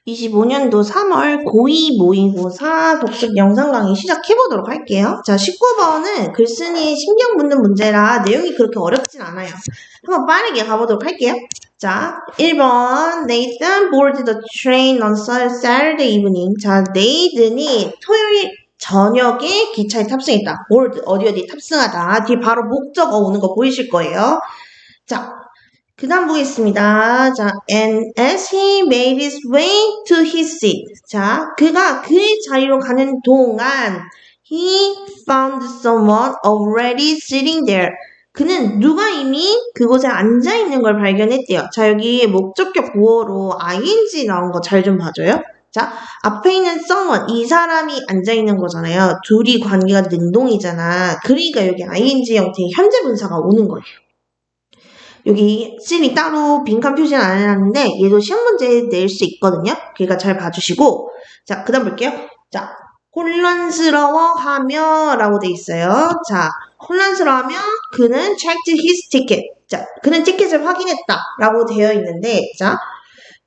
2025년도 3월 고2 모의고사 독특 영상 강의 시작해보도록 할게요. 자, 19번은 글쓴이에 신경 묻는 문제라 내용이 그렇게 어렵진 않아요. 한번 빠르게 가보도록 할게요. 자, 1번 Nathan boarded the train on Saturday evening. 자, 네이든이 토요일 저녁에 기차에 탑승했다. board, 어디 탑승하다. 뒤에 바로 목적어 오는 거 보이실 거예요. 자, 그 다음 보겠습니다. 자, and as he made his way to his seat. 자, 그가 그의 자리로 가는 동안 he found someone already sitting there. 그는 누가 이미 그곳에 앉아있는 걸 발견했대요. 자, 여기 목적격 구어로 ing 나온 거 잘 좀 봐줘요. 자, 앞에 있는 someone, 이 사람이 앉아있는 거잖아요. 둘이 관계가 능동이잖아. 그러니까 여기 ing 형태의 현재 분사가 오는 거예요. 여기 씬이 따로 빈칸 표시는 안 해놨는데 얘도 시험 문제 낼 수 있거든요. 그러니까 잘 봐주시고 자, 그 다음 볼게요. 자, 혼란스러워하며 라고 돼 있어요. 자, 혼란스러워하며 그는 checked his ticket. 자, 그는 티켓을 확인했다 라고 되어 있는데 자,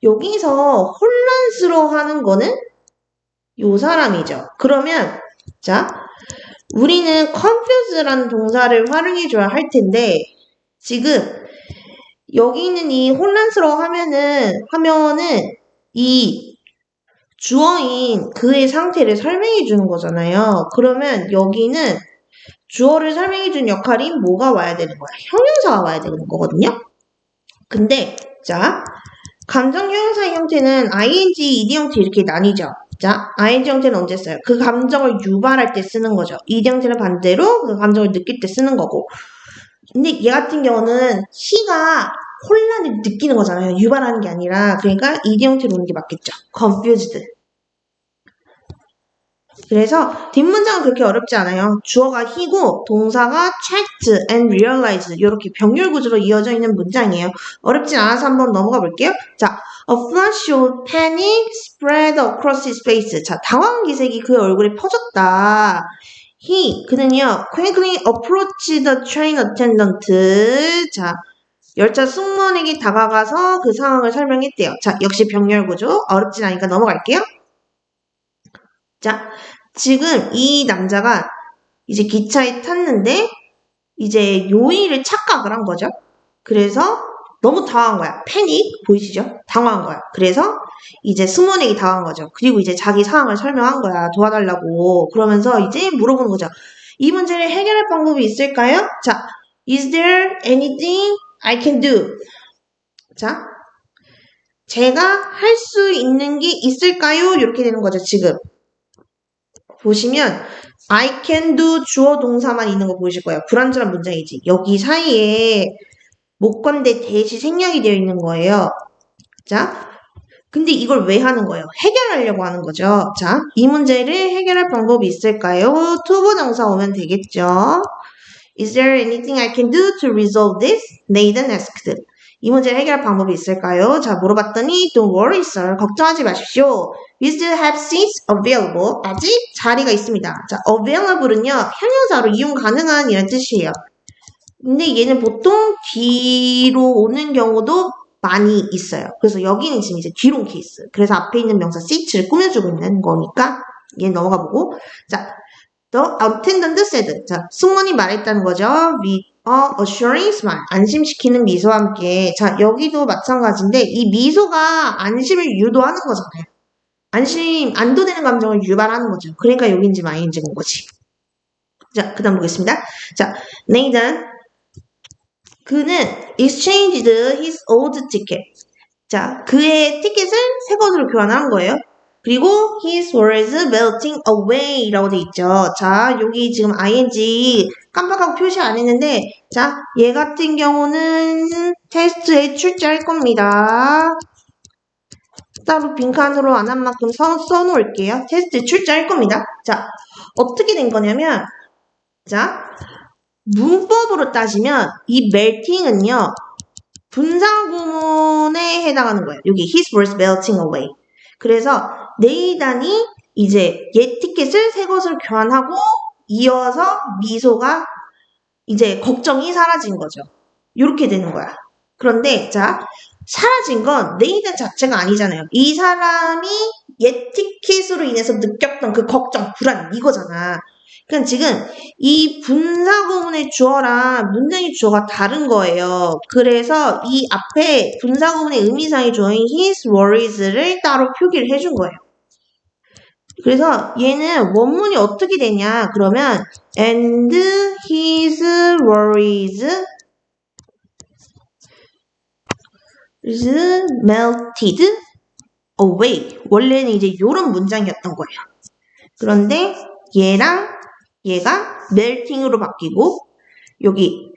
여기서 혼란스러워하는 거는 요 사람이죠. 그러면 자, 우리는 confuse라는 동사를 활용해줘야 할 텐데 지금 여기 있는 이 혼란스러워 하면은 이 주어인 그의 상태를 설명해 주는 거잖아요. 그러면 여기는 주어를 설명해 주는 역할이 뭐가 와야 되는 거야? 형용사가 와야 되는 거거든요. 근데 자, 감정 형용사의 형태는 ing, ed 형태 이렇게 나뉘죠. 자, ing 형태는 언제 써요? 그 감정을 유발할 때 쓰는 거죠. ed 형태는 반대로 그 감정을 느낄 때 쓰는 거고. 근데 얘 같은 경우는 he가 혼란을 느끼는 거잖아요. 유발하는 게 아니라. 그러니까 ed 형태로 오는 게 맞겠죠. confused. 그래서 뒷문장은 그렇게 어렵지 않아요. 주어가 he고 동사가 checked and realized 이렇게 병렬 구조로 이어져 있는 문장이에요. 어렵진 않아서 한번 넘어가 볼게요. 자, a flash of panic spread across his face. 자, 당황한 기색이 그의 얼굴에 퍼졌다. 그는요, quickly approached the train attendant. 자, 열차 승무원에게 다가가서 그 상황을 설명했대요. 자, 역시 병렬 구조. 어렵진 않으니까 넘어갈게요. 자, 지금 이 남자가 이제 기차에 탔는데 이제 요일을 착각을 한 거죠. 그래서 너무 당황한 거야. 패닉 보이시죠? 당황한 거야. 그래서 이제 승무원에게 당한 거죠. 그리고 이제 자기 상황을 설명한 거야. 도와달라고. 그러면서 이제 물어보는 거죠. 이 문제를 해결할 방법이 있을까요? 자, is there anything I can do? 자, 제가 할 수 있는 게 있을까요? 이렇게 되는 거죠, 지금. 보시면 I can do 주어 동사만 있는 거 보이실 거예요. 불완전한 문장이지. 여기 사이에 목건대 대시 생략이 되어 있는 거예요. 자, 근데 이걸 왜 하는 거예요? 해결하려고 하는 거죠. 자, 이 문제를 해결할 방법이 있을까요? 투부정사 오면 되겠죠. Is there anything I can do to resolve this? Nathan asked. 이 문제를 해결할 방법이 있을까요? 자, 물어봤더니 Don't worry, sir. 걱정하지 마십시오. We still have seats available. 아직 자리가 있습니다. 자, available은요, 형용사로 이용 가능한 이런 뜻이에요. 근데 얘는 보통 뒤로 오는 경우도 많이 있어요. 그래서 여기는 지금 이제 뒤로 온 케이스. 그래서 앞에 있는 명사 seat를 꾸며주고 있는 거니까 얘 넘어가 보고. 자, the attendant said. 자, 승무원이 말했다는 거죠. with a assuring smile. 안심시키는 미소와 함께. 자, 여기도 마찬가지인데 이 미소가 안심을 유도하는 거잖아요. 안심, 안도되는 감정을 유발하는 거죠. 그러니까 여기인지 마인지인 거지. 자, 그 다음 보겠습니다. 자, Nathan. 그는 exchanged his old ticket. 자, 그의 티켓을 새 것으로 교환한 거예요. 그리고 his was melting away 라고 돼 있죠. 자, 여기 지금 ing 깜빡하고 표시 안 했는데 자, 얘 같은 경우는 테스트에 출제할 겁니다. 따로 빈칸으로 안 한 만큼 써놓을게요. 테스트에 출제할 겁니다. 자, 어떻게 된 거냐면 자, 문법으로 따지면 이 melting은요. 분사구문에 해당하는 거예요. 여기 his was melting away. 그래서 네이단이 이제 얘 티켓을 새 것으로 교환하고 이어서 미소가 이제 걱정이 사라진 거죠. 이렇게 되는 거야. 그런데 자, 사라진 건 네이든 자체가 아니잖아요. 이 사람이 에티켓으로 인해서 느꼈던 그 걱정, 불안 이거잖아. 그러니까 지금 이 분사구문의 주어랑 문장의 주어가 다른 거예요. 그래서 이 앞에 분사구문의 의미상의 주어인 his worries를 따로 표기를 해준 거예요. 그래서 얘는 원문이 어떻게 되냐 그러면 and his worries is melted away. 원래는 이제 이런 문장이었던 거예요. 그런데 얘가 melting으로 바뀌고 여기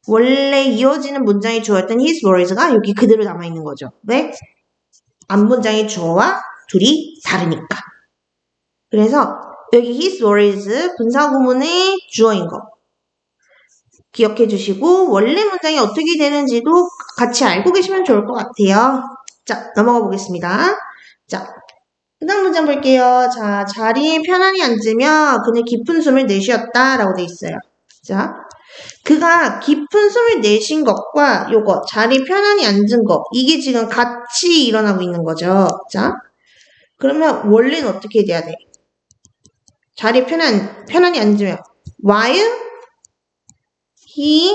원래 이어지는 문장의 주어였던 his worries가 여기 그대로 남아있는 거죠. 왜? 앞문장의 주어와 둘이 다르니까. 그래서 여기 his worries 분사구문의 주어인 거 기억해 주시고 원래 문장이 어떻게 되는지도 같이 알고 계시면 좋을 것 같아요. 자, 넘어가 보겠습니다. 자, 그 다음 문장 볼게요. 자, 자리에 편안히 앉으며 그는 깊은 숨을 내쉬었다 라고 돼 있어요. 자, 그가 깊은 숨을 내쉰 것과 요거 자리에 편안히 앉은 거 이게 지금 같이 일어나고 있는 거죠. 자, 그러면 원래는 어떻게 돼야 돼? 자리에 편안히 앉으며 while he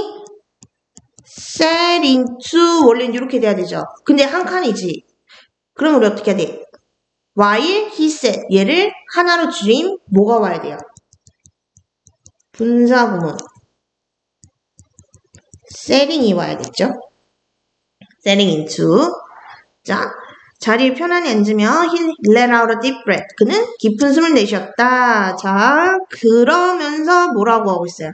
sat into 원래는 이렇게 돼야 되죠. 근데 한 칸이지. 그럼 우리 어떻게 해야 돼? while he sat 얘를 하나로 줄임 뭐가 와야 돼요? 분사구문 setting이 와야겠죠? setting into 자 자리에 편안히 앉으며 he let out a deep breath 그는 깊은 숨을 내쉬었다. 자 그러면서 뭐라고 하고 있어요?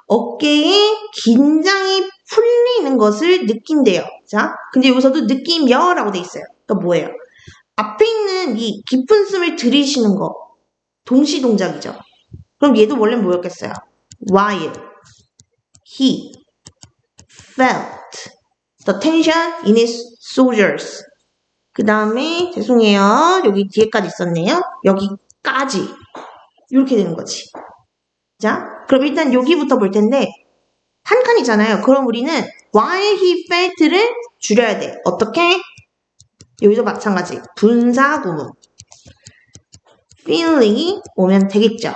어깨에 긴장이 풀리는 것을 느낀대요. 자, 근데 여기서도 느끼며라고 돼 있어요. 그러니까 뭐예요? 앞에 있는 이 깊은 숨을 들이쉬는 거 동시 동작이죠. 그럼 얘도 원래 뭐였겠어요? While he felt the tension in his shoulders. 그 다음에 죄송해요. 여기 뒤에까지 있었네요. 여기까지 이렇게 되는 거지. 자, 그럼 일단 여기부터 볼 텐데 한 칸이잖아요. 그럼 우리는 while he felt를 줄여야 돼. 어떻게? 여기도 마찬가지. 분사구문. feeling이 오면 되겠죠.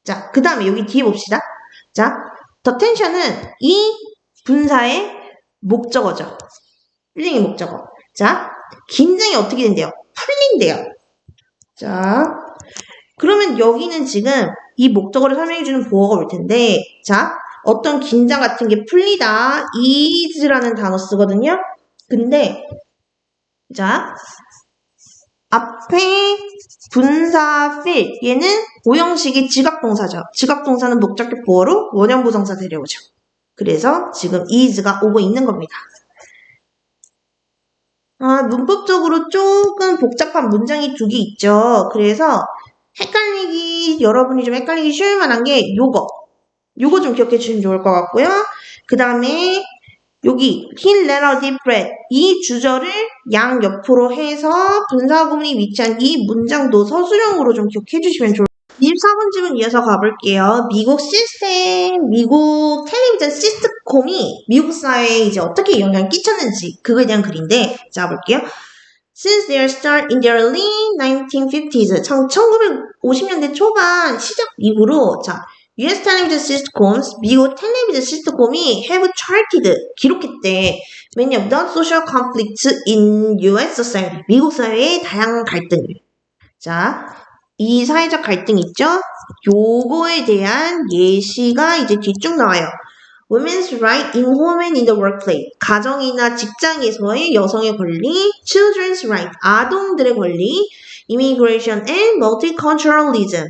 자, 그 다음에 여기 뒤에 봅시다. 자, the tension은 이 분사의 목적어죠. feeling의 목적어. 자, 긴장이 어떻게 된대요? 풀린대요. 자, 그러면 여기는 지금 이 목적어를 설명해주는 보어가 올 텐데, 자, 어떤 긴장 같은 게 풀리다, ease라는 단어 쓰거든요. 근데, 자, 앞에 분사 feel, 얘는 오형식이 지각동사죠. 지각동사는 목적격 보어로 원형부정사 데려오죠. 그래서 지금 is가 오고 있는 겁니다. 문법적으로 조금 복잡한 문장이 두 개 있죠. 그래서 여러분이 좀 헷갈리기 쉬울 만한 게 요거 좀 기억해 주시면 좋을 것 같고요. 그 다음에 여기 he let out deep breath 이 주절을 양옆으로 해서 분사구문이 위치한 이 문장도 서술형으로 좀 기억해 주시면 좋을 것 같아요. 24번 질문 이어서 가볼게요. 미국 텔레비전 시트콤이 미국 사회에 이제 어떻게 영향을 끼쳤는지 그거에 대한 글인데 자 볼게요. Since their start in the early 1950s, 1950년대 초반 시작 이후로 자 US television sitcoms, 미국 텔레비전 시트콤이 have charted, 기록했대. many of the social conflicts in US society, 미국 사회의 다양한 갈등을. 자, 이 사회적 갈등 있죠? 요거에 대한 예시가 이제 뒤쭉 나와요. Women's right in home and in the workplace. 가정이나 직장에서의 여성의 권리, children's right, 아동들의 권리, immigration and multiculturalism.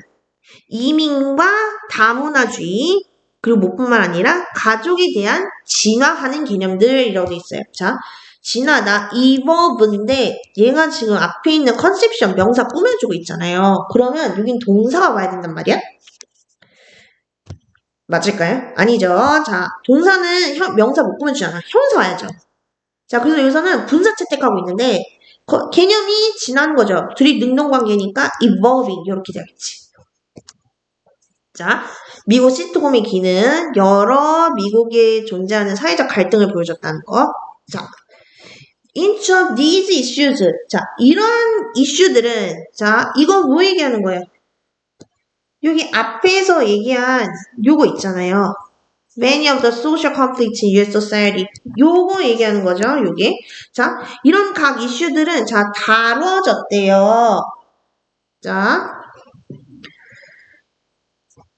이민과 다문화주의, 그리고 뭐뿐만 아니라 가족에 대한 진화하는 개념들이라고 되어 있어요. 자, 진화다, evolve인데 얘가 지금 앞에 있는 컨셉션, 명사 꾸며주고 있잖아요. 그러면 여긴 동사가 와야 된단 말이야? 맞을까요? 아니죠. 자, 동사는 명사 못 꾸며주잖아. 형사 와야죠. 자, 그래서 여기서는 분사 채택하고 있는데 개념이 진화하는 거죠. 둘이 능동관계니까 evolving 이렇게 되겠지. 자, 미국 시트콤의 기는 여러 미국에 존재하는 사회적 갈등을 보여줬다는 거. 자, each of these issues. 자, 이런 이슈들은, 자, 이거 뭐 얘기하는 거예요? 여기 앞에서 얘기한 요거 있잖아요. Many of the social conflicts in US society. 요거 얘기하는 거죠, 요게. 자, 이런 각 이슈들은, 자, 다뤄졌대요. 자,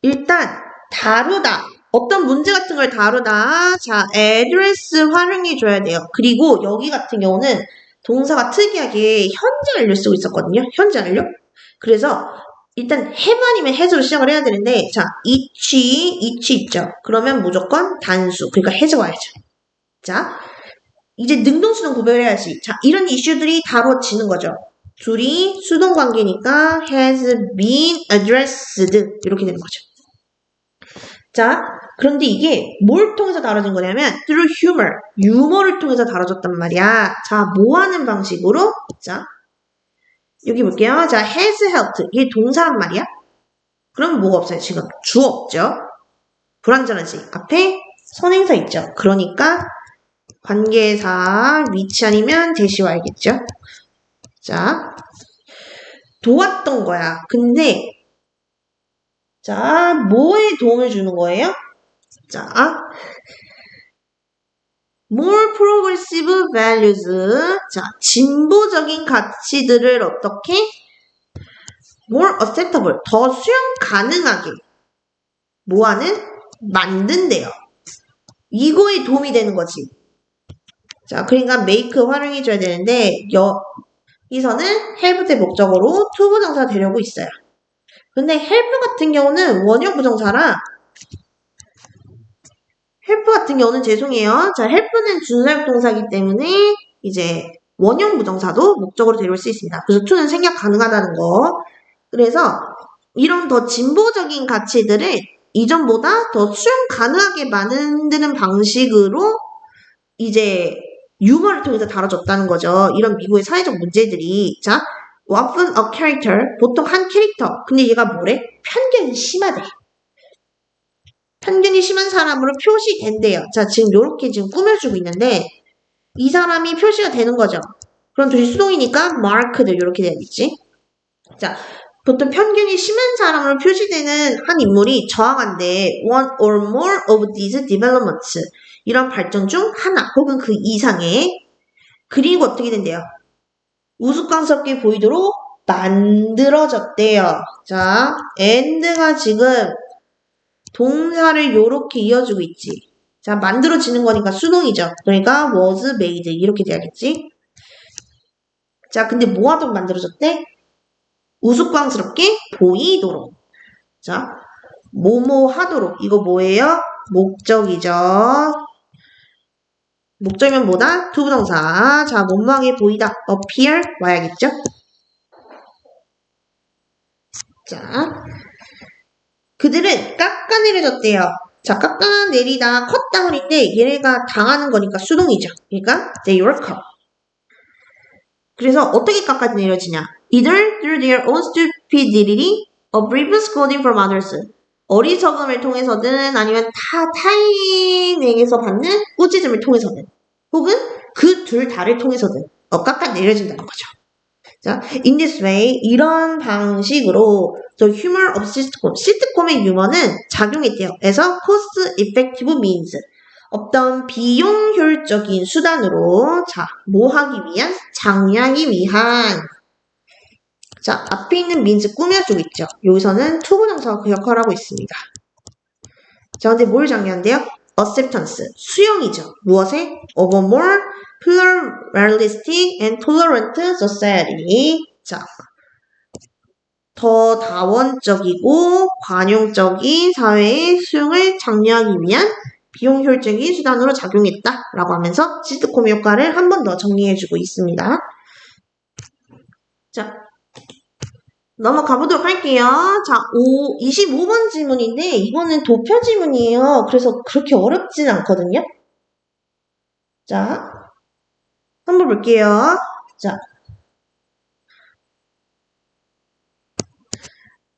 일단, 다루다. 어떤 문제 같은 걸 다루다. 자, address 활용해줘야 돼요. 그리고 여기 같은 경우는 동사가 특이하게 현재 완료 쓰고 있었거든요. 현재 완료. 그래서 일단 have 아니면 has로 시작을 해야 되는데, 자, each 있죠. 그러면 무조건 단수. 그러니까 has가 와야죠. 자, 이제 능동수동 구별해야지. 자, 이런 이슈들이 다뤄지는 거죠. 둘이 수동 관계니까 has been addressed 이렇게 되는 거죠. 자, 그런데 이게 뭘 통해서 다뤄진 거냐면 through humor, 유머를 통해서 다뤄졌단 말이야. 자, 뭐 하는 방식으로? 자, 여기 볼게요. 자, has helped. 이게 동사란 말이야. 그럼 뭐가 없어요? 지금 주어 없죠? 불완전하지. 앞에 선행사 있죠. 그러니까 관계사 위치 아니면 대시 와야겠죠. 자, 도왔던 거야. 근데 자, 뭐에 도움을 주는 거예요? 자, more progressive values. 자, 진보적인 가치들을 어떻게? more acceptable. 더 수용 가능하게. 뭐하는? 만든대요. 이거에 도움이 되는 거지. 자, 그러니까 make 활용해줘야 되는데, 여기서는 help 때 목적어로 to 부정사 되려고 있어요. 근데 help 같은 경우는 원형 부정사라 help 같은 경우는 죄송해요. 자, help는 준사역 동사이기 때문에 이제 원형 부정사도 목적으로 데려올 수 있습니다. 그래서 to는 생략 가능하다는 거. 그래서 이런 더 진보적인 가치들을 이전보다 더 수용 가능하게 만드는 방식으로 이제 유머를 통해서 다뤄졌다는 거죠. 이런 미국의 사회적 문제들이. 자, often a character, 보통 한 캐릭터. 근데 얘가 뭐래? 편견이 심하대. 편견이 심한 사람으로 표시된대요. 자, 지금 이렇게 지금 꾸며주고 있는데 이 사람이 표시가 되는 거죠. 그럼 둘이 수동이니까 marked 이렇게 돼야겠지. 자, 보통 편견이 심한 사람으로 표시되는 한 인물이 저항한데 one or more of these developments. 이런 발전 중 하나 혹은 그 이상의 그리고 어떻게 된대요? 우스꽝스럽게 보이도록 만들어졌대요. 자, and가 지금 동사를 요렇게 이어주고 있지. 자, 만들어지는 거니까 수동이죠. 그러니까 was made 이렇게 돼야겠지. 자, 근데 뭐 하도록 만들어졌대? 우스꽝스럽게 보이도록. 자, 뭐뭐 하도록. 이거 뭐예요? 목적이죠. 목적이면 뭐다? 투부정사. 자, 뭐뭐하게 보이다. appear 와야겠죠? 자, 그들은 깎아내려졌대요. 자, 깎아내리다 컷다운인데 얘네가 당하는 거니까 수동이죠. 그러니까 they were cut. 그래서 어떻게 깎아내려지냐? Either through their own stupidity or grievous scolding from others. 어리석음을 통해서든 아니면 타인에게서 받는 꾸짖음을 통해서든 혹은 그 둘 다를 통해서든 깎아내려진다는 거죠. 자, in this way, 이런 방식으로 the humor of sitcom, 시트콤의 유머는 작용했대요. 그래서 cost effective means, 어떤 비용 효율적인 수단으로 자, 뭐 하기 위한? 장려하기 위한. 자, 앞에 있는 means 꾸며주고 있죠. 여기서는 투부정사가 그 역할을 하고 있습니다. 자, 근데 뭘 장려한대요? acceptance, 수용이죠. 무엇에? of a more pluralistic and tolerant society. 자, 더 다원적이고 관용적인 사회의 수용을 장려하기 위한 비용 효율적인 수단으로 작용했다라고 하면서 시트콤 효과를 한 번 더 정리해주고 있습니다. 자, 넘어가 보도록 할게요. 자, 25번 질문인데 이거는 도표 질문이에요. 그래서 그렇게 어렵진 않거든요. 자, 한번 볼게요.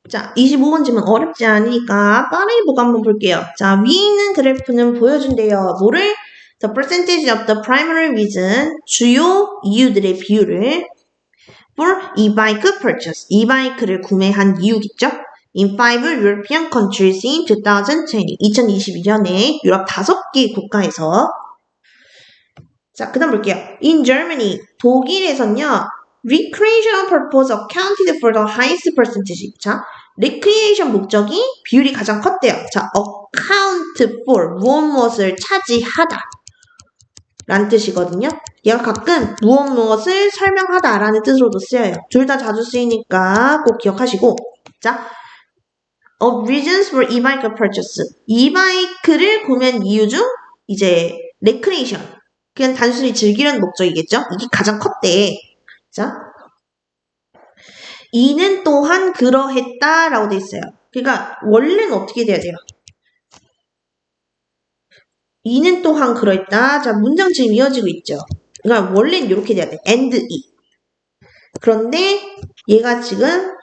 자, 25번 질문 어렵지 않으니까 빠르게 보고 한번 볼게요. 자, 위에 있는 그래프는 보여준대요. 뭐를? the percentage of the primary reason, 주요 이유들의 비율을 for e-bike purchase, e-bike를 구매한 이유겠죠? In 5 European countries in 2020, 2022년에 유럽 5개 국가에서 자, 그 다음 볼게요. In Germany, 독일에서는요, recreational purpose accounted for the highest percentage. 자, recreation 목적이 비율이 가장 컸대요. 자, account for, 무엇을 차지하다. 라는 뜻이거든요. 얘가 가끔 무엇을 설명하다 라는 뜻으로도 쓰여요. 둘 다 자주 쓰이니까 꼭 기억하시고. 자, of reasons for e-bike purchase. e-bike를 구매한 이유 중 이제 recreation. 그냥 단순히 즐기려는 목적이겠죠? 이게 가장 컸대. 자, 이는 또한 그러했다라고 돼 있어요. 그러니까 원래는 어떻게 돼야 돼요? 이는 또한 그러했다. 자, 문장 지금 이어지고 있죠. 그러니까 원래는 이렇게 돼야 돼. and 이. 그런데 얘가 지금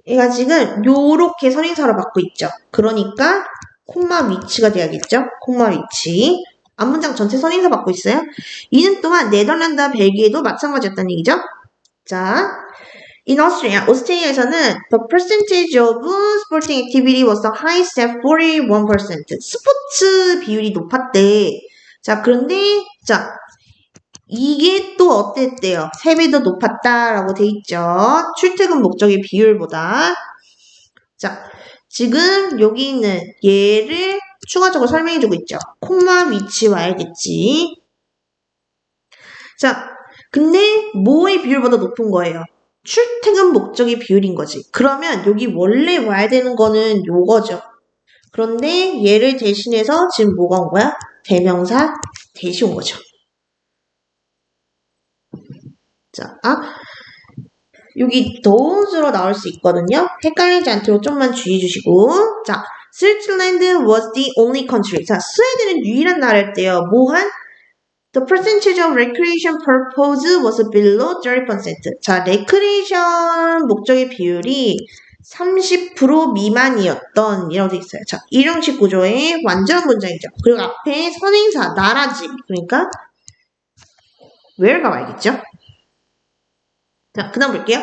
얘가 지금 요렇게 선행사로 받고 있죠. 그러니까 콤마 위치가 돼야겠죠. 콤마 위치. 앞문장 전체 선행사 받고 있어요. 이는 또한 네덜란드와 벨기에도 마찬가지였다는 얘기죠. 자, in Austria, 오스트리아에서는 the percentage of sporting activity was the highest at 41%. 스포츠 비율이 높았대. 자, 그런데 자, 이게 또 어땠대요? 3배 더 높았다라고 돼 있죠. 출퇴근 목적의 비율보다. 자, 지금 여기 있는 얘를 추가적으로 설명해주고 있죠. 콤마 위치 와야겠지. 자, 근데 뭐의 비율보다 높은 거예요? 출퇴근 목적의 비율인 거지. 그러면 여기 원래 와야 되는 거는 요거죠. 그런데 얘를 대신해서 지금 뭐가 온 거야? 대명사 대시 온 거죠. 자, 여기 those로 나올 수 있거든요. 헷갈리지 않도록 좀만 주의해 주시고. 자, Switzerland was the only country. 자, 스웨덴은 유일한 나라였대요. 뭐한? The percentage of recreation purpose was below 30%. 자, 레크레이션 목적의 비율이 30% 미만이었던 이라고 되어 있어요. 자, 일형식 구조의 완전 문장이죠. 그리고 앞에 선행사, 나라지. 그러니까 where가 와야겠죠? 자, 그 다음 볼게요.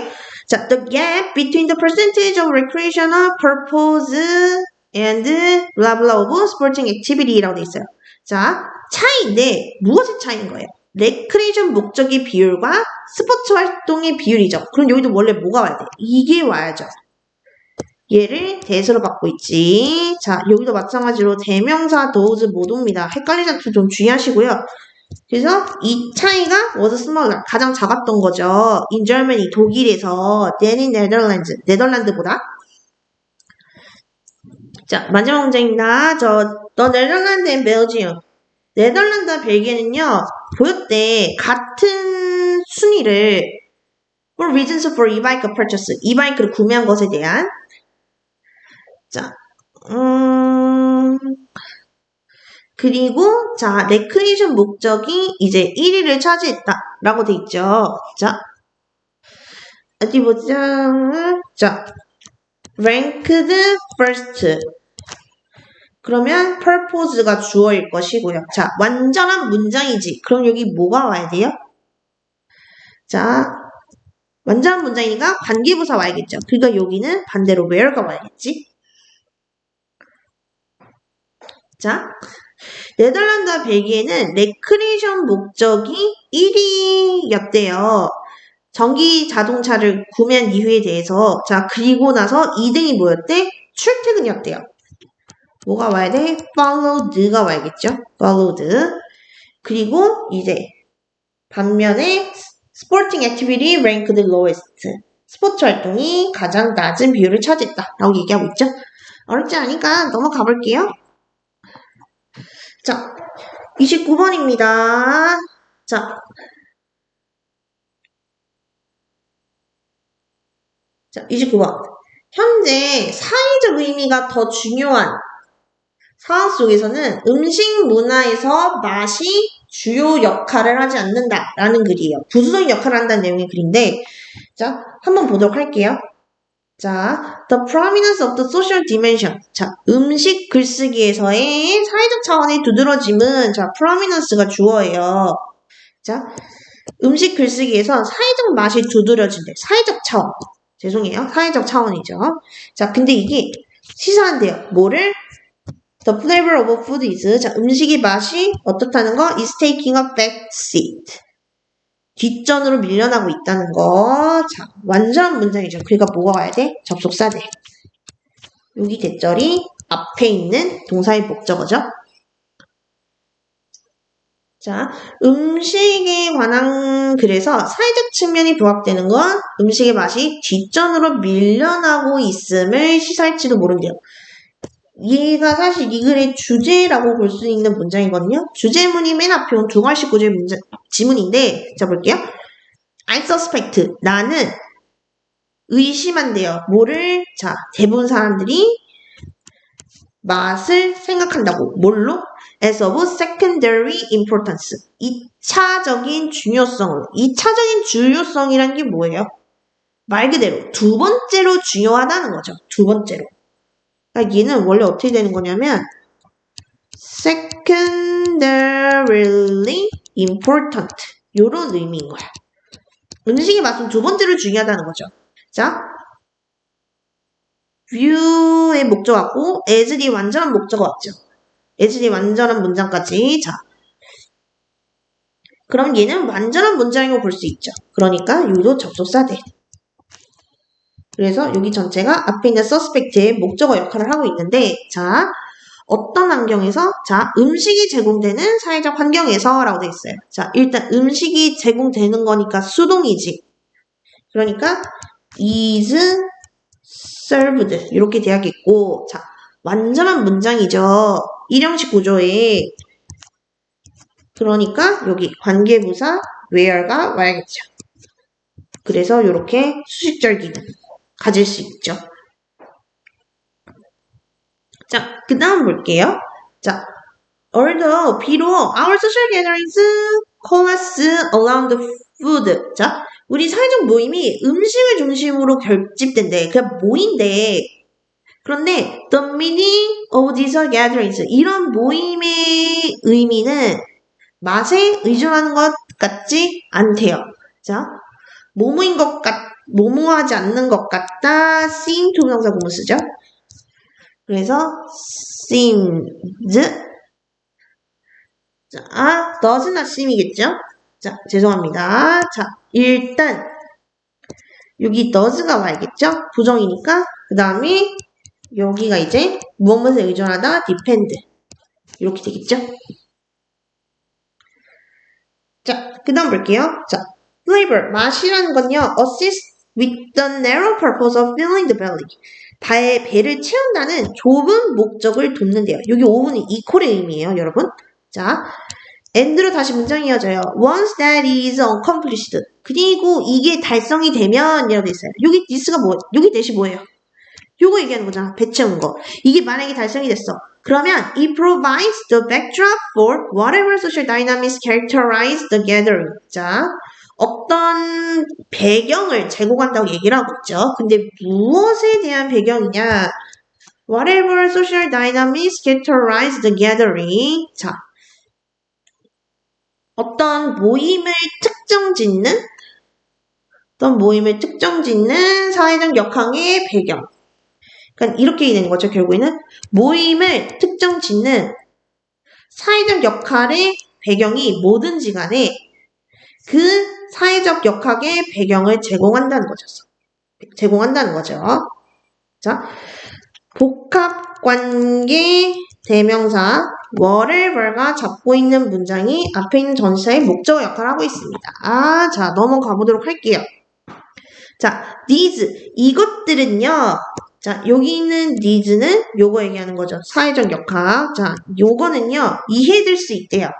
자, the gap between the percentage of recreational purpose and blah blah of sporting activity라고 되어 있어요. 자, 차이인데 무엇의 차이인 거예요? 레크레이션 목적의 비율과 스포츠 활동의 비율이죠. 그럼 여기도 원래 뭐가 와야 돼? 이게 와야죠. 얘를 대서로 받고 있지. 자, 여기도 마찬가지로 대명사 those 못 옵니다. 헷갈리지 않도록 좀 주의하시고요. 그래서 이 차이가 was smaller, 가장 작았던 거죠. In Germany, 독일에서 than in Netherlands, 네덜란드보다. 자, 마지막 문장입니다. The Netherlands and Belgium. 네덜란드와 벨기에는요, 보였대. 같은 순위를 for reasons for e-bike purchase, e-bike를 구매한 것에 대한 자, 그리고 자, 레크레이션 목적이 이제 1위를 차지했다라고 돼 있죠. 자, 어디 보자. 자, ranked first. 그러면 purpose가 주어일 것이고요. 자, 완전한 문장이지. 그럼 여기 뭐가 와야 돼요? 자, 완전한 문장이니까 관계부사 와야겠죠. 그러니까 여기는 반대로 where가 와야겠지. 자, 네덜란드와 벨기에는 레크레이션 목적이 1위였대요. 전기 자동차를 구매한 이유에 대해서. 자, 그리고 나서 2등이 뭐였대? 출퇴근이었대요. 뭐가 와야 돼? followed가 와야겠죠? followed. 그리고 이제 반면에 sporting activity ranked lowest. 스포츠 활동이 가장 낮은 비율을 차지했다. 라고 얘기하고 있죠? 어렵지 않으니까 넘어가 볼게요. 자, 29번입니다. 자, 29번. 현재 사회적 의미가 더 중요한 상황 속에서는 음식 문화에서 맛이 주요 역할을 하지 않는다라는 글이에요. 부수적인 역할을 한다는 내용의 글인데, 자, 한번 보도록 할게요. 자, the prominence of the social dimension. 자, 음식 글쓰기에서의 사회적 차원의 두드러짐은, 자, prominence가 주어예요. 자, 음식 글쓰기에서 사회적 맛이 두드러진대. 사회적 차원. 죄송해요. 사회적 차원이죠. 자, 근데 이게 시사한대요. 뭐를? The flavor of food is. 자, 음식의 맛이 어떻다는 거? is taking a back seat. 뒷전으로 밀려나고 있다는 거. 자, 완전 문장이죠. 그러니까 뭐가 와야 돼? 접속사 돼. 여기 대절이 앞에 있는 동사의 목적어죠. 자, 음식에 관한 글에서 사회적 측면이 부각되는 건 음식의 맛이 뒷전으로 밀려나고 있음을 시사할지도 모른대요. 얘가 사실 이 글의 주제라고 볼 수 있는 문장이거든요. 주제문이 맨 앞에 온 두 갈씩 구조의 지문인데, 자, 볼게요. I suspect. 나는 의심한대요. 뭐를? 자, 대부분 사람들이 맛을 생각한다고. 뭘로? As of secondary importance. 2차적인 중요성으로. 2차적인 중요성이란 게 뭐예요? 말 그대로 두 번째로 중요하다는 거죠. 두 번째로. 그러니까 얘는 원래 어떻게 되는 거냐면 secondarily important. 요런 의미인 거야. 음식의 맛은 두 번째로 중요하다는 거죠. 자, view의 목적 같고 as의 완전한 목적어 같죠. as의 완전한 문장까지. 자, 그럼 얘는 완전한 문장이라고 볼 수 있죠. 그러니까 여기도 접속사 돼. 그래서 여기 전체가 앞에 있는 suspect의 목적어 역할을 하고 있는데, 자, 어떤 환경에서? 자, 음식이 제공되는 사회적 환경에서 라고 돼 있어요. 자, 일단 음식이 제공되는 거니까 수동이지. 그러니까 is served 이렇게 돼야겠고, 자, 완전한 문장이죠. 일형식 구조에. 그러니까 여기 관계부사 where가 와야겠죠. 그래서 이렇게 수식절 기능 가질 수 있죠. 자, 그 다음 볼게요. 자, although 비록 our social gatherings coalesce around the food. 자, 우리 사회적 모임이 음식을 중심으로 결집된대. 그냥 모인대. 그런데 the meaning of these gatherings 이런 모임의 의미는 맛에 의존하는 것 같지 않대요. 자, 뭐뭐인 것 뭐뭐하지 않는 것 같다. seem to 명사 구문 쓰죠. 그래서 seems. 자, does not seem이겠죠? 자, 죄송합니다. 자, 일단 여기 does가 와야겠죠? 부정이니까. 그 다음에 여기가 이제 무엇에 의존하다 depend. 이렇게 되겠죠? 자, 그 다음 볼게요. 자, flavor, 맛이라는 건요, assist with the narrow purpose of filling the belly. 배를 채운다는 좁은 목적을 돕는데요. 여기 5분이 equal의 의미예요, 여러분. 자, and로 다시 문장이 이어져요. Once that is accomplished. 그리고 이게 달성이 되면 이라고 돼 있어요. 여기 this가 여기 대시 뭐예요? 요거 얘기하는 거잖아. 배 채운 거. 이게 만약에 달성이 됐어. 그러면 it provides the backdrop for whatever social dynamics characterize the gathering. 자, 어떤 배경을 제공한다고 얘기를 하고 있죠. 근데 무엇에 대한 배경이냐? Whatever social dynamics characterize the gathering. 자, 어떤 모임을 특정 짓는 사회적 역학의 배경. 그러니까 이렇게 되는 거죠. 결국에는 모임을 특정 짓는 사회적 역할의 배경이 뭐든지 간에 그 사회적 역학의 배경을 제공한다는 거죠. 자, 복합관계 대명사 whatever가 잡고 있는 문장이 앞에 있는 전치사의 목적어 역할을 하고 있습니다. 자, 넘어가 보도록 할게요. 자, these 이것들은요. 자, 여기 있는 needs는 요거 얘기하는 거죠. 사회적 역학. 자, 요거는요. 이해될 수 있대요.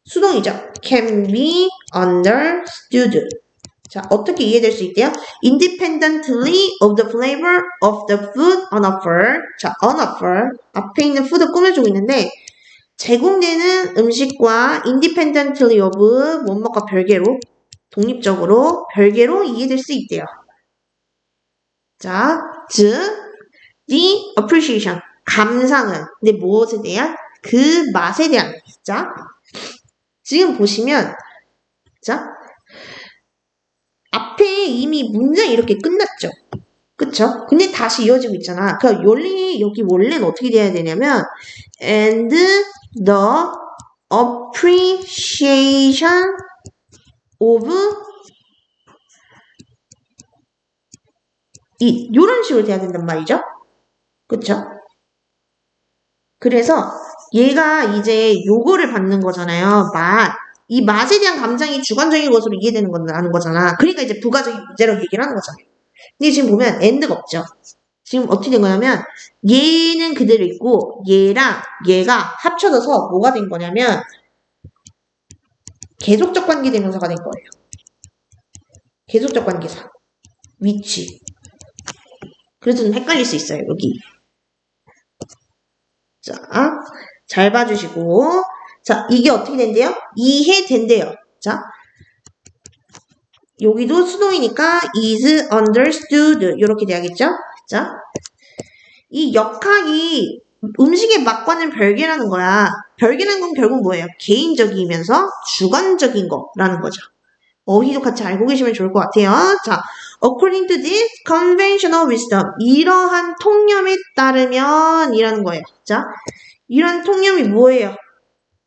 수동이죠. can be understood. 자, 어떻게 이해될 수 있대요? independently of the flavor of the food on offer. 자, on offer. 앞에 있는 food 꾸며주고 있는데 제공되는 음식과 independently of 뭐뭐과 별개로 독립적으로 별개로 이해될 수 있대요. 자, 즉, the appreciation. 감상은. 근데 무엇에 대한? 그 맛에 대한. 자, 지금 보시면, 자, 앞에 이미 문장이 이렇게 끝났죠. 그쵸? 근데 다시 이어지고 있잖아. 그러니까 여기 원래는 어떻게 돼야 되냐면 and the appreciation of it 이런 식으로 돼야 된단 말이죠. 그쵸? 그래서 얘가 이제 요거를 받는 거잖아요. 맛. 이 맛에 대한 감상이 주관적인 것으로 이해되는 거라는 거잖아. 그러니까 이제 부가적인 문제라고 얘기를 하는 거잖아요. 근데 지금 보면 and가 없죠. 지금 어떻게 된 거냐면 얘는 그대로 있고 얘랑 얘가 합쳐져서 뭐가 된 거냐면 계속적 관계대명사가 된 거예요. 계속적 관계사. 위치. 그래서 좀 헷갈릴 수 있어요. 여기. 자, 잘 봐주시고 자, 이게 어떻게 된대요? 이해된대요. 자, 여기도 수동이니까 is understood 이렇게 돼야겠죠? 자, 이 역학이 음식의 맛과는 별개라는 거야. 별개라는 건 결국 뭐예요? 개인적이면서 주관적인 거라는 거죠. 어휘도 같이 알고 계시면 좋을 것 같아요. 자, according to this conventional wisdom. 이러한 통념에 따르면 이라는 거예요. 자, 이러한 통념이 뭐예요?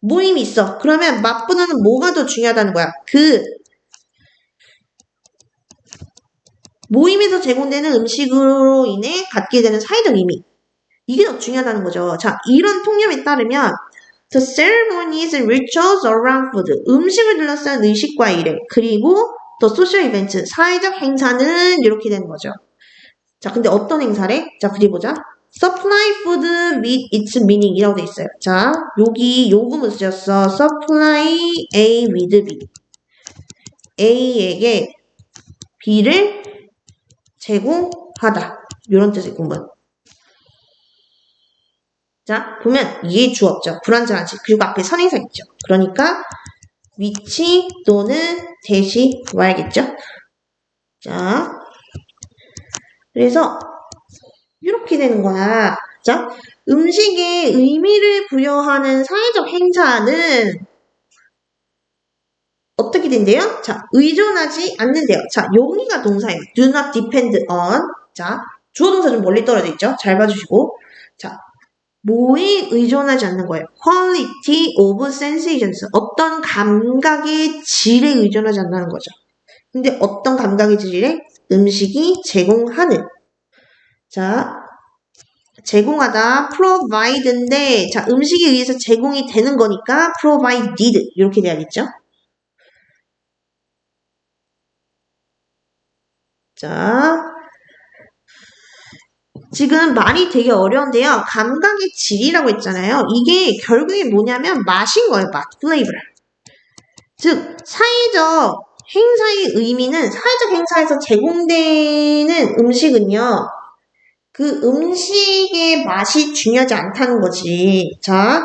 모임이 있어. 그러면 맛보다는 뭐가 더 중요하다는 거야? 그 모임에서 제공되는 음식으로 인해 갖게 되는 사회적 의미. 이게 더 중요하다는 거죠. 자, 이런 통념에 따르면 the ceremonies and rituals around food. 음식을 둘러싼 의식과 일회. 그리고 the social events. 사회적 행사는 이렇게 되는 거죠. 자, 근데 어떤 행사래? 자, 부디 보자. supply food with its meaning 이라고 돼 있어요. 자, 여기 요금을 쓰였어. supply A with B. A에게 B를 제공하다. 이런 뜻의 구문. 자, 보면 이게 주어죠. 불완전하지. 그리고 앞에 선행사 있죠. 그러니까 위치 또는 대시 와야겠죠. 자, 그래서 이렇게 되는 거야. 자, 음식에 의미를 부여하는 사회적 행사는 어떻게 된대요? 자, 의존하지 않는데요. 자, 여기가 동사예요. do not depend on. 자, 주어 동사 좀 멀리 떨어져 있죠? 잘 봐주시고. 자, 뭐에 의존하지 않는 거예요? quality of sensations. 어떤 감각의 질에 의존하지 않는 거죠. 근데 어떤 감각의 질에? 음식이 제공하는. 자, 제공하다, provide인데, 자, 음식에 의해서 제공이 되는 거니까 provided. 이렇게 돼야겠죠? 자, 지금 말이 되게 어려운데요. 감각의 질이라고 했잖아요. 이게 결국에 뭐냐면 맛인 거예요. 맛, flavor. 즉, 사회적 행사의 의미는 사회적 행사에서 제공되는 음식은요. 그 음식의 맛이 중요하지 않다는 거지. 자,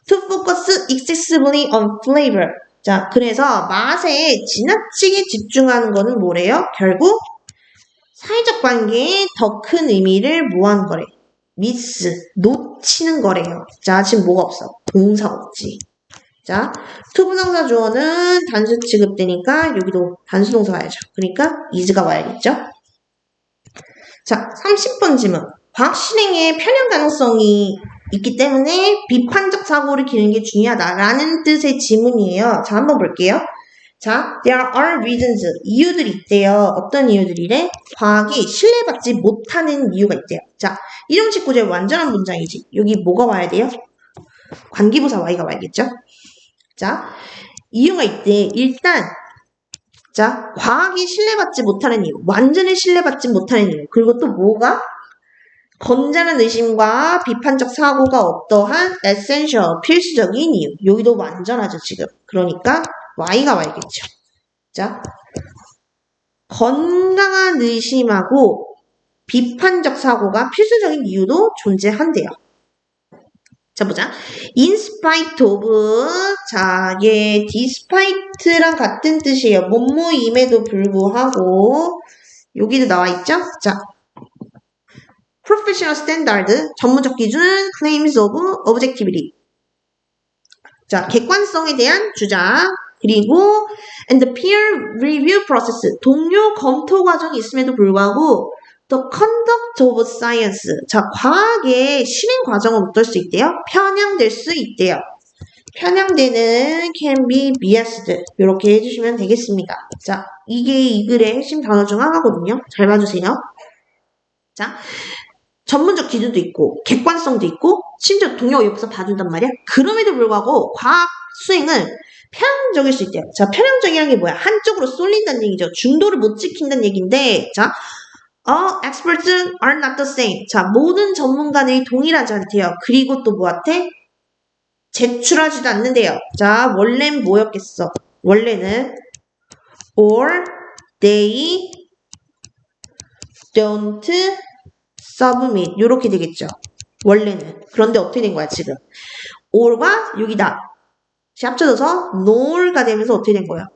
to focus excessively on flavor. 자, 그래서 맛에 지나치게 집중하는 거는 뭐래요? 결국 사회적 관계에 더 큰 의미를 뭐하는 거래? 미스, 놓치는 거래요. 자, 지금 뭐가 없어? 동사 없지. 자, 투부정사 주어는 단수 취급되니까 여기도 단수 동사 가야죠. 그러니까 is가 와야겠죠? 자, 30번 질문. 과학 실행에 편향 가능성이 있기 때문에 비판적 사고를 기르는 게 중요하다라는 뜻의 지문이에요. 자, 한번 볼게요. 자, there are reasons. 이유들이 있대요. 어떤 이유들이래? 과학이 신뢰받지 못하는 이유가 있대요. 자, 이름식 구조의 완전한 문장이지. 여기 뭐가 와야 돼요? 관계부사 y가 와야겠죠? 자, 이유가 있대. 일단, 자, 과학이 신뢰받지 못하는 이유. 완전히 신뢰받지 못하는 이유. 그리고 또 뭐가? 건전한 의심과 비판적 사고가 어떠한 essential, 필수적인 이유. 여기도 완전하죠, 지금. 그러니까 y가 와야겠죠. 자, 건강한 의심하고 비판적 사고가 필수적인 이유도 존재한대요. 자, 보자. in spite of. 자, despite랑 같은 뜻이에요. 뭐뭐임에도 불구하고. 여기도 나와 있죠? 자, professional standard, 전문적 기준, claims of objectivity. 자, 객관성에 대한 주장, 그리고 and the peer review process, 동료 검토 과정이 있음에도 불구하고 the conduct of science, 자, 과학의 실행 과정은 어떨 수 있대요? 편향될 수 있대요. 편향되는 can be biased, 이렇게 해주시면 되겠습니다. 자, 이게 이 글의 핵심 단어 중 하나거든요. 잘 봐주세요. 자, 전문적 기준도 있고 객관성도 있고 심지어 동료 옆에서 봐준단 말이야. 그럼에도 불구하고 과학 수행은 편향적일 수 있대요. 자, 편향적이라는 게 뭐야? 한쪽으로 쏠린다는 얘기죠. 중도를 못 지킨다는 얘기인데, 자, all experts are not the same. 자, 모든 전문가들이 동일하지 않대요. 그리고 또 뭐한테? 제출하지도 않는데요. 자, 원래는 뭐였겠어? 원래는 or they don't submit 이렇게 되겠죠. 원래는. 그런데 어떻게 된 거야 지금? or과 여기다 합쳐져서 nor가 되면서 어떻게 된 거야?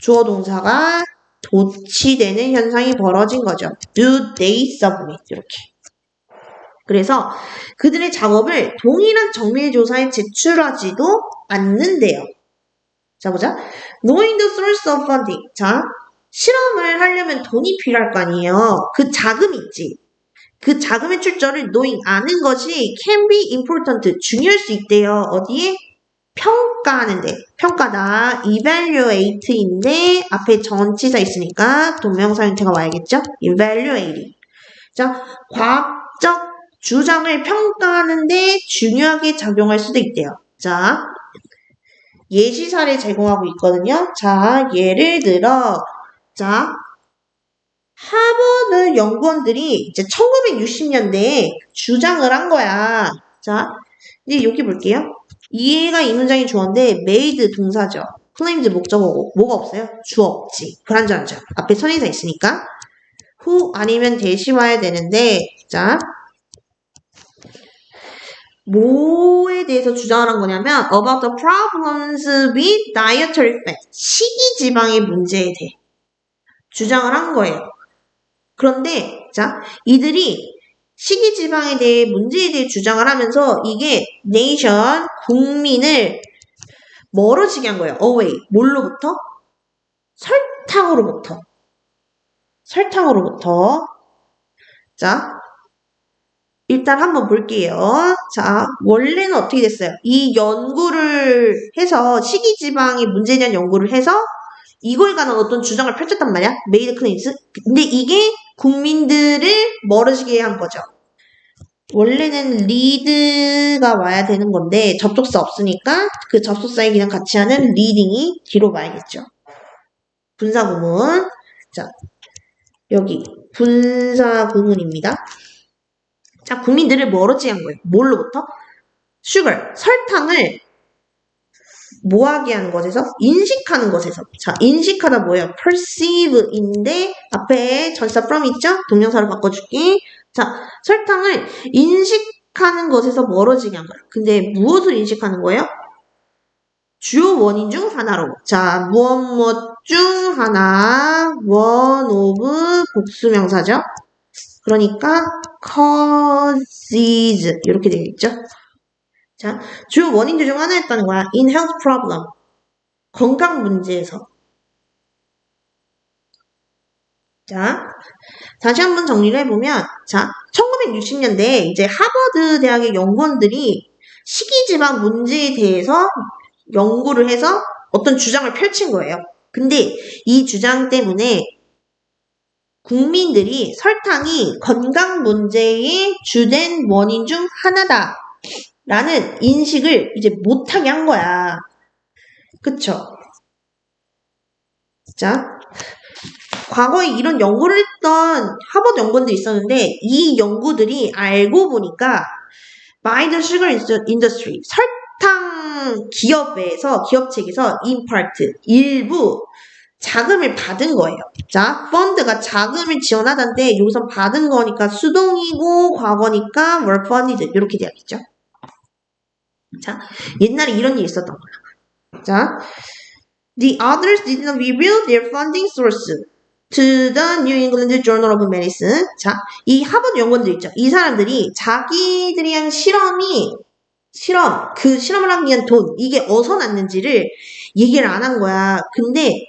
주어 동사가 도치되는 현상이 벌어진 거죠. Do they submit 이렇게. 그래서 그들의 작업을 동일한 정밀조사에 제출하지도 않는데요. 자, 보자. Knowing the source of funding. 자, 실험을 하려면 돈이 필요할 거 아니에요. 그 자금이 있지. 그 자금의 출처를 knowing, 아는 것이 can be important, 중요할 수 있대요. 어디에? 평가하는데. 평가다. evaluate인데 앞에 전치사 있으니까 동명사 형태가 와야겠죠? evaluating. 자, 과학적 주장을 평가하는데 중요하게 작용할 수도 있대요. 자, 예시 사례 제공하고 있거든요. 자, 예를 들어, 자, 하버드 연구원들이 이제 1960년대에 주장을 한 거야. 자, 이제 여기 볼게요. 이해가 이 문장이 주어인데, made 동사죠. claims 목적어고, 뭐가 없어요? 주어 없지. 불완전하죠. 앞에 선행사 있으니까. who 아니면 대시 와야 되는데, 자, 뭐에 대해서 주장을 한 거냐면 about the problems with dietary fat, 식이지방의 문제에 대해 주장을 한 거예요. 그런데 자, 이들이 식이지방에 대해 문제에 대해 주장을 하면서 이게 nation, 국민을 멀어지게 한 거예요. away, 뭘로부터? 설탕으로부터. 설탕으로부터. 자, 일단 한번 볼게요. 자, 원래는 어떻게 됐어요? 이 연구를 해서 식이지방의 문제에 대한 연구를 해서 이거에 관한 어떤 주장을 펼쳤단 말이야. 메이드 클레임스. 근데 이게 국민들을 멀어지게 한 거죠. 원래는 리드가 와야 되는 건데 접속사 없으니까 그 접속사에 그냥 같이 하는 리딩이 뒤로 와야겠죠. 분사 구문. 자, 여기 분사 구문입니다. 자, 국민들을 멀어지게 한 거예요. 뭘로부터? sugar, 설탕을 뭐하게 하는 것에서? 인식하는 것에서. 자, 인식하다 뭐예요? perceive인데 앞에 전치사 from 있죠? 동명사로 바꿔줄게. 자, 설탕을 인식하는 것에서 멀어지게 한 거예요. 근데 무엇을 인식하는 거예요? 주요 원인 중 하나로. 자, 무엇 중 하나, one of 복수명사죠? 그러니까 causes 이렇게 되겠죠. 자, 주요 원인 중 하나였다는 거야. in health problem. 건강 문제에서. 자, 다시 한번 정리를 해보면, 자, 1960년대에 이제 하버드 대학의 연구원들이 식이지방 문제에 대해서 연구를 해서 어떤 주장을 펼친 거예요. 근데 이 주장 때문에 국민들이 설탕이 건강 문제의 주된 원인 중 하나다 라는 인식을 이제 못하게 한 거야. 그쵸? 자, 과거에 이런 연구를 했던 하버드 연구원들이 있었는데 이 연구들이 알고 보니까 by the sugar industry, 설탕 기업에서, 기업체에서 in part, 일부 자금을 받은 거예요. 자, 펀드가 자금을 지원하던데 여기서 받은 거니까 수동이고 과거니까 were funded 이렇게 돼야겠죠. 자, 옛날에 이런 일이 있었던 거야. 자, the others did not reveal their funding source. to the New England Journal of Medicine. 자, 이 하버드 연구원들 있죠. 이 사람들이 자기들이 한 그 실험을 하기 위한 돈, 이게 어디서 났는지를 얘기를 안 한 거야. 근데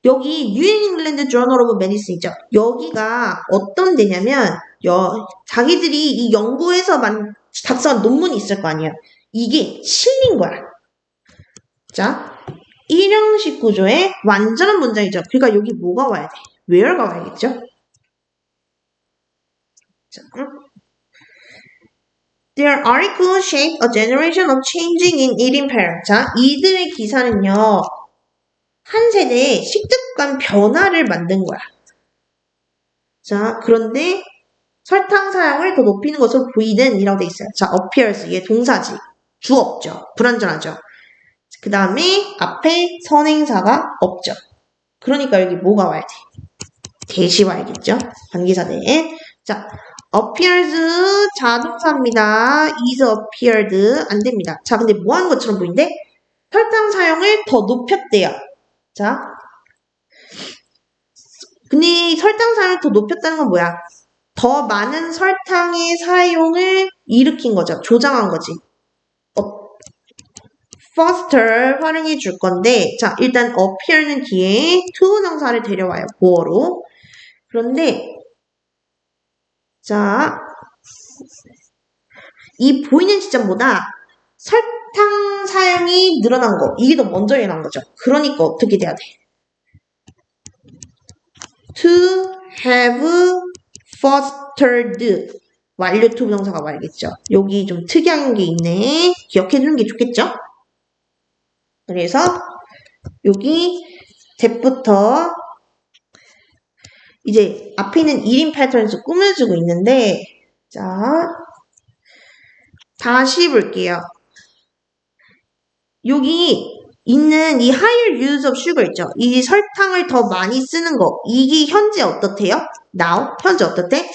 여기 뉴 잉글랜드 저널 오브 메디슨 있죠. 여기가 어떤 데냐면 자기들이 이 연구에서 작성한 논문이 있을 거 아니야. 이게 실린 거야. 자, 일형식 구조의 완전한 문장이죠. 그러니까 여기 뭐가 와야 돼? where가 와야겠죠? 자, Their article shaped a generation of changing in eating patterns. 자, 이들의 기사는요, 한 세대의 식습관 변화를 만든 거야. 자, 그런데 설탕 사용을 더 높이는 것으로 보이는 이라고 돼 있어요. 자, appears, 이게 동사지. 주어 없죠. 불완전하죠. 그 다음에 앞에 선행사가 없죠. 그러니까 여기 뭐가 와야 돼? 대시 와야겠죠? 관계사대에. 자, appears 자동사입니다. is appeared 안 됩니다. 자, 근데 뭐 하는 것처럼 보이는데? 설탕 사용을 더 높였대요. 자, 근데 설탕 사용을 더 높였다는 건 뭐야? 더 많은 설탕의 사용을 일으킨 거죠. 조장한 거지. faster 활용해 줄 건데, 자, 일단 appear는 뒤에 to 명사를 데려와요. 보어로. 그런데, 자, 이 보이는 시점보다 설탕 사용이 늘어난 거, 이게 더 먼저 일어난 거죠. 그러니까 어떻게 돼야 돼? To have fostered. 완료 to 명사가 와야겠죠. 여기 좀 특이한 게 있네. 기억해 두는 게 좋겠죠? 그래서 여기 that부터 이제 앞에 있는 1인 패턴에서 꾸며주고 있는데, 자, 다시 볼게요. 여기 있는 이 higher use of sugar 있죠? 이 설탕을 더 많이 쓰는 거, 이게 현재 어떻대요? now, 현재 어떻대?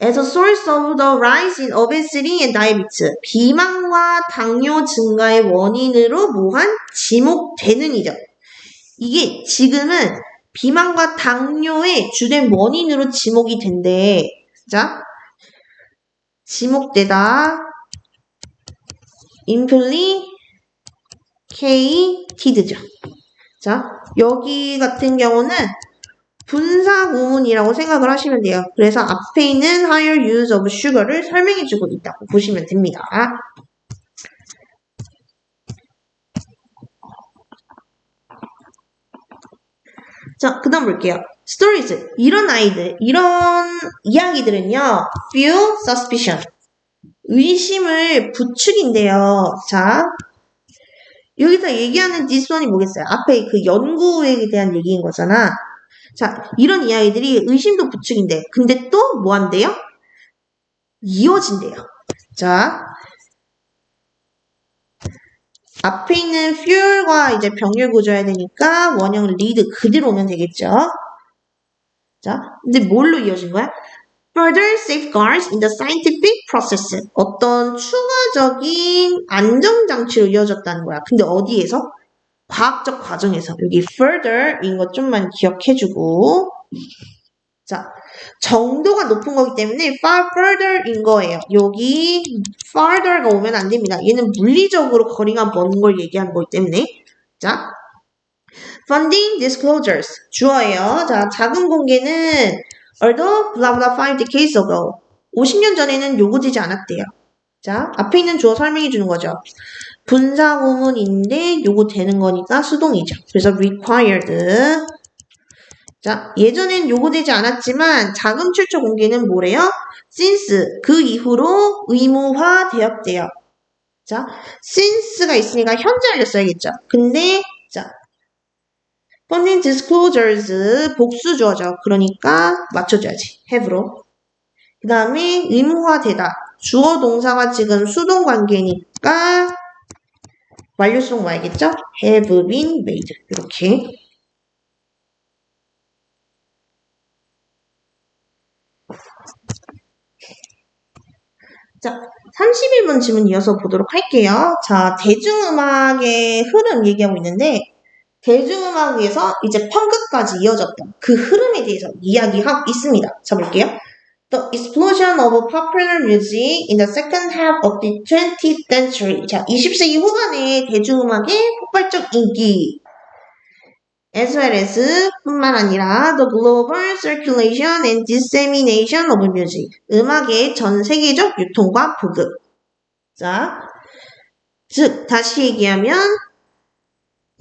As a source of the rise in obesity and diabetes. 비만과 당뇨 증가의 원인으로 뭐한? 지목되는 이죠. 이게 지금은 비만과 당뇨의 주된 원인으로 지목이 된대. 자, 지목되다. implicated죠. 자, 여기 같은 경우는 분사 구문이라고 생각을 하시면 돼요. 그래서 앞에 있는 higher use of sugar를 설명해주고 있다고 보시면 됩니다. 자, 그 다음 볼게요. stories. 이런 이야기들은요, feel suspicion. 의심을 부추긴대요. 자, 여기서 얘기하는 this one이 뭐겠어요? 앞에 그 연구에 대한 얘기인 거잖아. 자, 이런 이야기들이 의심도 부추긴대. 근데 또 뭐 한대요? 이어진대요. 자, 앞에 있는 fuel과 이제 병렬 구조해야 되니까 원형 lead 그대로 오면 되겠죠. 자, 근데 뭘로 이어진 거야? Further safeguards in the scientific process. 어떤 추가적인 안정장치로 이어졌다는 거야. 근데 어디에서? 과학적 과정에서. 여기 further인 것 좀만 기억해주고. 자, 정도가 높은 거기 때문에 far further인 거예요. 여기 farther가 오면 안 됩니다. 얘는 물리적으로 거리가 먼 걸 얘기하는 거기 때문에. 자, funding disclosures. 주어예요. 자, 자금 공개는 although blah blah 5 decades ago. 50년 전에는 요구되지 않았대요. 자, 앞에 있는 주어 설명해 주는 거죠. 분사 구문인데 요구되는 거니까 수동이죠. 그래서 required. 자, 예전엔 요구되지 않았지만 자금 출처 공개는 뭐래요? since 그 이후로 의무화 되었대요. 자, since가 있으니까 현재 알렸어야겠죠. 근데 자, funding disclosures 복수 주어죠. 그러니까 맞춰줘야지. have로. 그 다음에 의무화되다. 주어 동사가 지금 수동 관계니까 완료성 와야겠죠? have been made. 이렇게. 자, 31번 질문 이어서 보도록 할게요. 자, 대중음악의 흐름 얘기하고 있는데, 대중음악에서 이제 펑크까지 이어졌던 그 흐름에 대해서 이야기하고 있습니다. 자, 볼게요. The explosion of popular music in the second half of the 20th century. 자, 20세기 후반에 대중음악의 폭발적 인기. As well as 뿐만 아니라 the global circulation and dissemination of music. 음악의 전 세계적 유통과 보급. 자, 즉 다시 얘기하면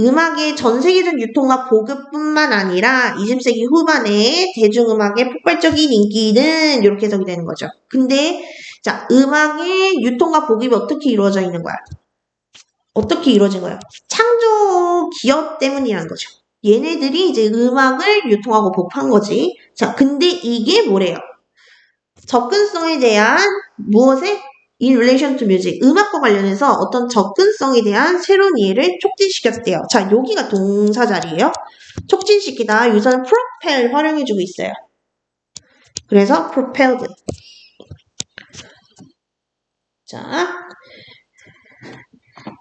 음악의 전 세계적 유통과 보급뿐만 아니라 20세기 후반에 대중음악의 폭발적인 인기는 이렇게 해석이 되는 거죠. 근데 자, 음악의 유통과 보급이 어떻게 이루어져 있는 거야? 어떻게 이루어진 거야? 창조 기업 때문이라는 거죠. 얘네들이 이제 음악을 유통하고 보급한 거지. 자, 근데 이게 뭐래요? 접근성에 대한 무엇에? In relation to music. 음악과 관련해서 어떤 접근성에 대한 새로운 이해를 촉진시켰대요. 자, 여기가 동사 자리예요. 촉진시키다. 유사는 propel 활용해주고 있어요. 그래서 propelled. 자,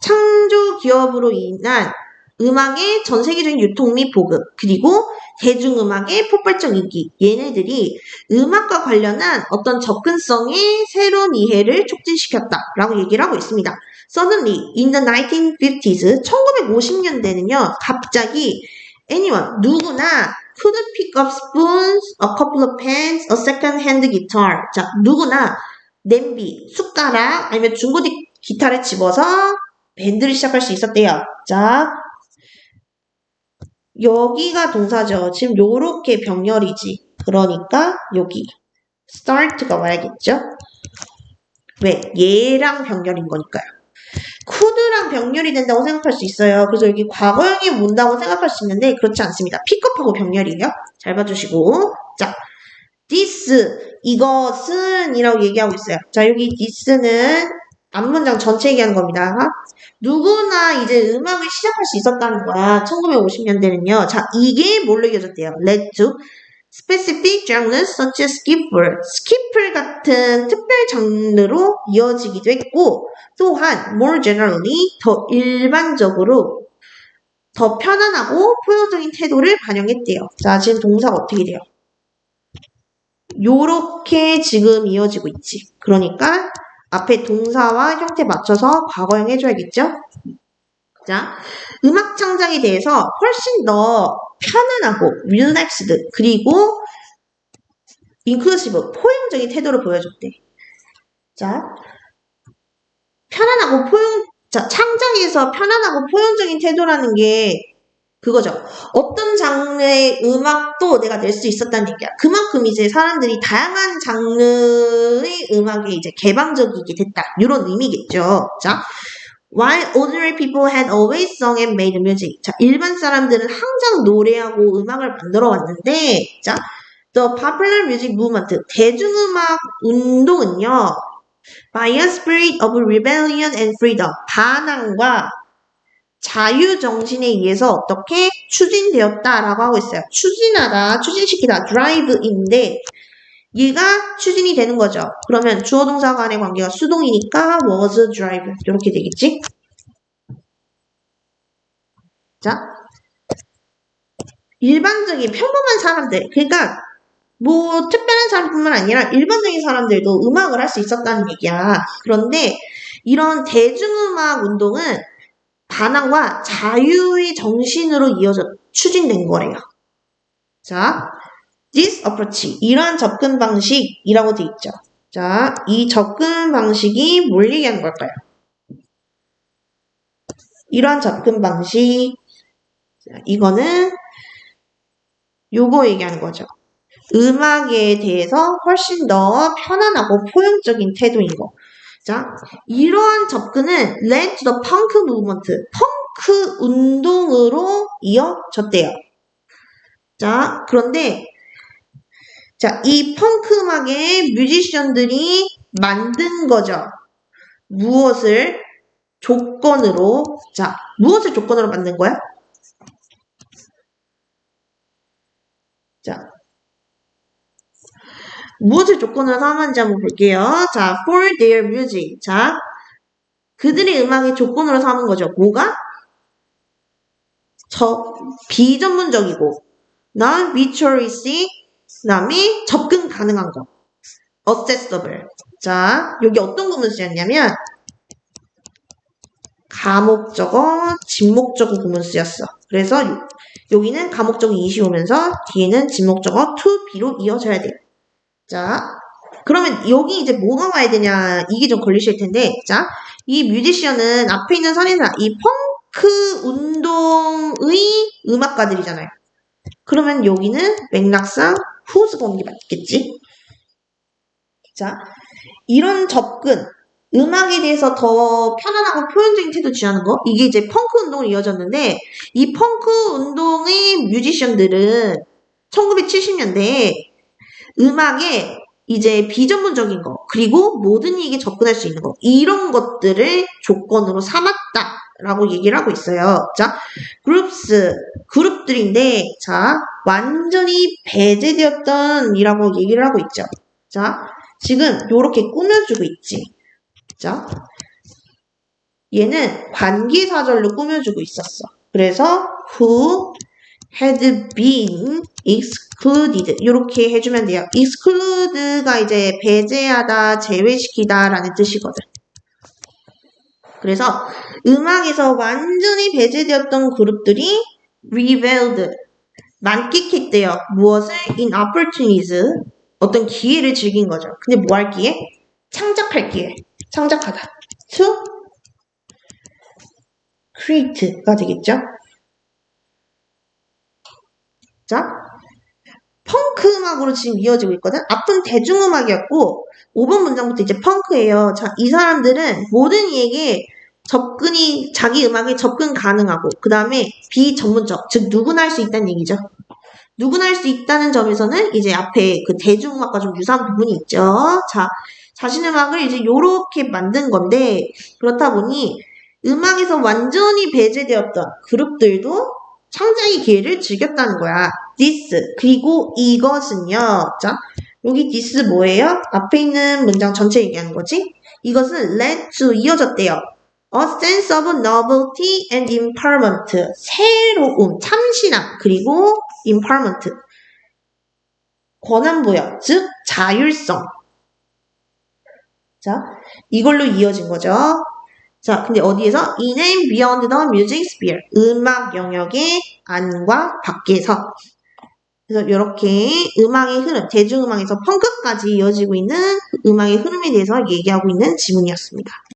창조 기업으로 인한 음악의 전 세계적인 유통 및 보급, 그리고 대중음악의 폭발적 인기, 얘네들이 음악과 관련한 어떤 접근성의 새로운 이해를 촉진시켰다라고 얘기를 하고 있습니다. Suddenly, in the 1950s, 1950년대는요, 갑자기 anyone, 누구나 could pick up spoons, a couple of pens, a second-hand guitar. 자, 누구나 냄비, 숟가락, 아니면 중고 기타를 집어서 밴드를 시작할 수 있었대요. 자, 여기가 동사죠. 지금 요렇게 병렬이지. 그러니까 여기 start가 와야겠죠. 왜? 얘랑 병렬인 거니까요. could랑 병렬이 된다고 생각할 수 있어요. 그래서 여기 과거형이 문다고 생각할 수 있는데 그렇지 않습니다. 픽업하고 병렬이에요. 잘 봐주시고. 자, this, 이것은 이라고 얘기하고 있어요. 자, 여기 this는 앞문장 전체 얘기하는 겁니다. 누구나 이제 음악을 시작할 수 있었다는 거야. 1950년대는요. 자, 이게 뭘로 이어졌대요? led to specific genres such as skiffle. 스키플 같은 특별 장르로 이어지기도 했고, 또한 more generally, 더 일반적으로 더 편안하고 포용적인 태도를 반영했대요. 자, 지금 동사가 어떻게 돼요? 요렇게 지금 이어지고 있지. 그러니까 앞에 동사와 형태 맞춰서 과거형 해줘야겠죠? 자, 음악 창작에 대해서 훨씬 더 편안하고 relaxed 그리고 inclusive, 포용적인 태도를 보여줬대. 자, 편안하고 자, 창작에서 편안하고 포용적인 태도라는 게 그거죠. 어떤 장르의 음악도 내가 낼 수 있었다는 얘기야. 그만큼 이제 사람들이 다양한 장르의 음악에 이제 개방적이게 됐다. 이런 의미겠죠. 자, while ordinary people had always sung and made music. 자, 일반 사람들은 항상 노래하고 음악을 만들어 왔는데, 자, the popular music movement, 대중음악 운동은요, by a spirit of rebellion and freedom, 반항과 자유정신에 의해서 어떻게 추진되었다라고 하고 있어요. 추진하다, 추진시키다, drive인데 얘가 추진이 되는 거죠. 그러면 주어 동사 간의 관계가 수동이니까 was drive 이렇게 되겠지. 자, 일반적인 평범한 사람들, 그러니까 뭐 특별한 사람뿐만 아니라 일반적인 사람들도 음악을 할 수 있었다는 얘기야. 그런데 이런 대중음악 운동은 반항과 자유의 정신으로 추진된 거래요. 자, this approach, 이러한 접근 방식이라고 돼 있죠. 자, 이 접근 방식이 뭘 얘기하는 걸까요? 이러한 접근 방식, 이거는 요거 얘기하는 거죠. 음악에 대해서 훨씬 더 편안하고 포용적인 태도인 거. 자, 이러한 접근은 led to the punk movement, 펑크 운동으로 이어졌대요. 자, 그런데 자, 이 펑크 음악의 뮤지션들이 만든 거죠. 무엇을 조건으로, 자, 무엇을 조건으로 만든 거야? 자, 무엇을 조건으로 삼았는지 한번 볼게요. 자, for their music. 자, 그들의 음악의 조건으로 삼은 거죠. 뭐가? 비전문적이고, non-vitalistic, 그 다음에 접근 가능한 거. accessible. 자, 여기 어떤 구문 쓰였냐면, 가목적어, 진목적어 구문 쓰였어. 그래서 여기는 가목적어 이시 오면서 뒤에는 진목적어 to be로 이어져야 돼요. 자, 그러면 여기 이제 뭐가 와야 되냐, 이게 좀 걸리실 텐데, 자, 이 뮤지션은 앞에 있는 선인사, 이 펑크 운동의 음악가들이잖아요. 그러면 여기는 맥락상 who's 오는 게 맞겠지? 자, 이런 접근, 음악에 대해서 더 편안하고 표현적인 태도 취하는 거, 이게 이제 펑크 운동으로 이어졌는데, 이 펑크 운동의 뮤지션들은 1970년대에 음악에 이제 비전문적인 거, 그리고 모든 이익에 접근할 수 있는 거, 이런 것들을 조건으로 삼았다라고 얘기를 하고 있어요. 자, 그룹들인데, 자, 완전히 배제되었던 이라고 얘기를 하고 있죠. 자, 지금 요렇게 꾸며주고 있지. 자, 얘는 관계사절로 꾸며주고 있었어. 그래서 who had been excluded 이렇게 해주면 돼요. exclude가 이제 배제하다, 제외시키다 라는 뜻이거든. 그래서 음악에서 완전히 배제되었던 그룹들이 revealed, 만끽했대요. 무엇을? in opportunities, 어떤 기회를 즐긴 거죠. 근데 뭐 할 기회? 창작할 기회. 창작하다. to create가 되겠죠. 자, 펑크 음악으로 지금 이어지고 있거든. 앞은 대중음악이었고 5번 문장부터 이제 펑크예요. 자, 이 사람들은 모든 이에게 접근이, 자기 음악에 접근 가능하고, 그 다음에 비전문적, 즉 누구나 할 수 있다는 얘기죠. 누구나 할 수 있다는 점에서는 이제 앞에 그 대중음악과 좀 유사한 부분이 있죠. 자, 자신의 음악을 이제 요렇게 만든 건데, 그렇다 보니 음악에서 완전히 배제되었던 그룹들도 창작의 기회를 즐겼다는 거야. this, 그리고 이것은요. 자, 여기 this 뭐예요? 앞에 있는 문장 전체 얘기하는 거지? 이것은 led to, 이어졌대요. A sense of novelty and empowerment. 새로움, 참신함, 그리고 empowerment. 권한부여, 즉 자율성. 자, 이걸로 이어진 거죠. 자, 근데 어디에서? In and beyond the music sphere. 음악 영역의 안과 밖에서. 그래서 이렇게 음악의 흐름, 대중음악에서 펑크까지 이어지고 있는 음악의 흐름에 대해서 얘기하고 있는 지문이었습니다.